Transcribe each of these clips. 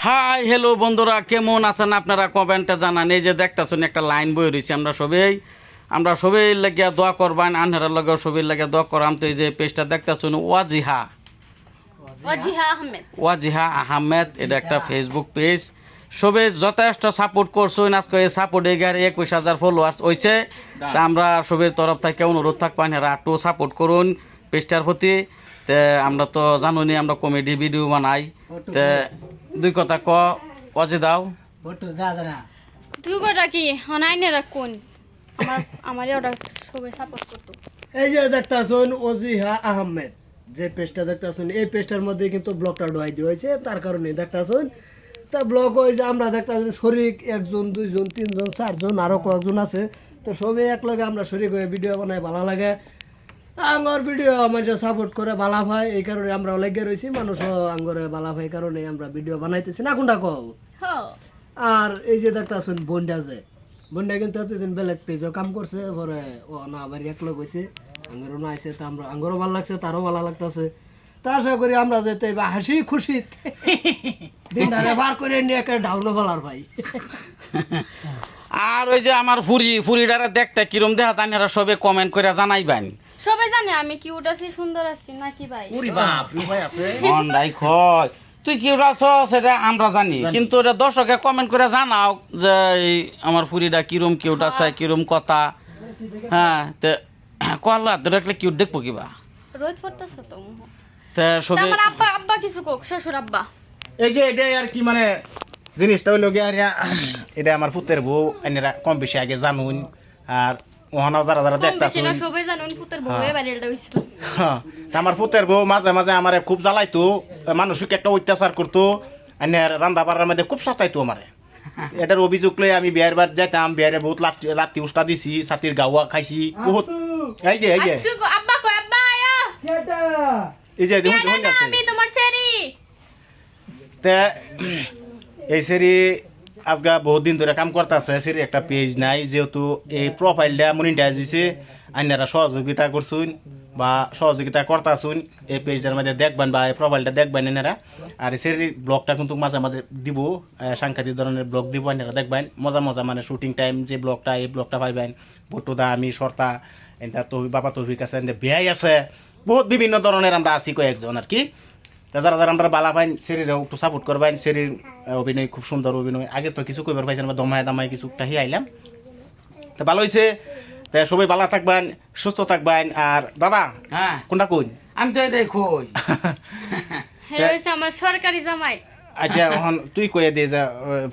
Hi hello বন্ধুরা, কেমন আছেন আপনারা? কমেন্টে জানান। এই যে দেখতেছেন একটা লাইন বই রয়েছে, আমরা সবাই লাগিয়া দোয়া করবেন, আনহারা লগে সবাই লাগিয়া দোয়া করাম। তো এই যে পেজটা দেখতেছেন ওয়াজিহা আহমেদ, এটা একটা ফেসবুক পেজ। সবে যথেষ্ট সাপোর্ট করছেন। আজকে এই সাপোর্ট 21,000 ফলোয়ার্স হয়েছে। তা আমরা সবের তরফ থেকে অনুরোধ থাকবেন এরা একটু সাপোর্ট করুন পেজটার প্রতি। তে আমরা তো জানুনি আমরা কমেডি ভিডিও বানাই। তে দুই কথা অজে দাও। তুই কথা কি অনাইনেরা কোন আমার ওটা সবাই সাপোর্ট করতো। এই যে দেখতাছুন ওজিহা আহমেদ যে পেজটা দেখতাছুন, এই পেজটার মধ্যে কিন্তু ব্লগটা ঢোয়াই দিয়ে হয়েছে। তার কারণে দেখতাছুন তা ব্লগ ওই যে আমরা দেখতাছুন শরিক 1 জন 2 জন 3 জন 4 জন আরো কয়েকজন আছে। তো সবাই একলগে আমরা শরিক হয়ে ভিডিও বানাই, ভালো লাগে। আঙ্গর ভিডিও মানুষ সাপোর্ট করে বালা ভাই, এই কারণে আমরা লেগে রয়েছি। মানুষ আঙ্গরে বালা ভাই কারণে আমরা ভিডিও বানাইতেছি না কোনটা কও। আর এই যে দেখতাছুন বন্ডা কিন্তু এতদিন বেলেগ পেজও কাম করছে, পরে ও না আবার একলগ হয়েছে, আঙ্গরও না আইসে। তা আমরা আঙ্গরও ভালো লাগছে, তারও ভালো লাগতেছে। তা আশা করি আমরা যেতে হাসি খুশি দিনটারে বার করে নিয়ে একটা ডাউনও বলার ভাই। আর ওই যে আমার ফুরিডারে দেখতে কিরম দেখা তাইনারা সবে কমেন্ট করে জানাইবেন। সবাই জানে আমি কিউট আছি, সুন্দর আছি নাকি ভাই? উরি বাপ রে ভাই আছে মন্ডাই খয় তুই কি আছো সেটা আমরা জানি, কিন্তু এটা দর্শকে কমেন্ট করে জানাও যে এই আমার ফুরিটা কিরম কিউট আছে, কিরম কথা। হ্যাঁ, তে কল্লা দেখলে কিউট দেখবো কিবা রোদ পড়তেছে তো। তে সবে আমার আব্বা কিছু কোক, শ্বশুর আব্বা। এই যে এটা আর কি মানে জিনিসটা হইলো গিয়া এটা আমার পুতের বউ, এনারা কম বেশি আগে জানুন। আর ওখানে যারা যারা দেখতাছেন সবাই জানুন পুতের বউয়ে বাড়িটা হইছিল। হ্যাঁ, তা আমার পুতের বউ মাঝে মাঝে আমারে খুব জ্বালাইতো, মানুষকে একটা অত্যাচার করতো, এনার রান্না বাড়ার মধ্যে খুব সাতাইতো আমারে। এটার অভিযোগ লই আমি বিয়ের বাদ যাইতাম, বিয়ারে বহুত লাত্তি উস্তা দিছি, ছাতির গাওয়া খাইছি বহুত। এই যে আব্বা কই আব্বা আয়া এই যে দেখুন দেখুন যাচ্ছে আমি তোমার সেরি। তে এই সেরি আজকে বহুত দিন ধরে কাম করতেছে। সেরি একটা পেজ নাই, যেহেতু এই প্রোফাইলটা মনিটাইজ দিছে, আইনারা সহযোগিতা করছুন বা সহযোগিতা করতেছুন। এই পেজটার মধ্যে দেখবেন বা এই প্রোফাইলটা দেখবেন এনারা। আর এই সেরির ব্লগটা কিন্তু মাঝে মাঝে দিব, সাংঘাতিক ধরনের ব্লগ দিব, এনারা দেখবেন মজা মজা মানে শুটিং টাইম যে ব্লগটা, এই ব্লগটা পাইবেন। বটুদা, আমি, শর্তা, এটা তহিক, বাবা তহিক আছে, বিয়াই আছে, বহুত বিভিন্ন ধরনের আমরা আছি কয়েকজন আর কি। তা যারা যারা আমরা বালা পাইন সেরিরাও একটু সাপোর্ট করবেন। সেরির অভিনয় খুব সুন্দর অভিনয়, আগে তো কিছু কইবার পাইছেন, দমায় দামায় কিছু টাহি আইলাম। তা ভালো হয়েছে। তা সবাই ভালো থাকবেন, সুস্থ থাকবেন। আর দাদা হ্যাঁ কোনটা কই? আমি তো এটাই কই। হ্যাঁ হইছে আমার সরকারি জামাই। আচ্ছা এখন তুই কইয়া দিয়ে যা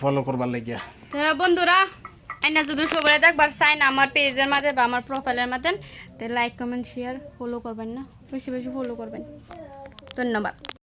ফলো করবার লাগিয়া। তো বন্ধুরা, আইনা যদি সবাই দেখবার চাই না আমার পেজের মধ্যে বা আমার প্রোফাইলের মধ্যে, তো লাইক কমেন্ট শেয়ার ফলো করবেন না, বেশি বেশি ফলো করবেন। ধন্যবাদ।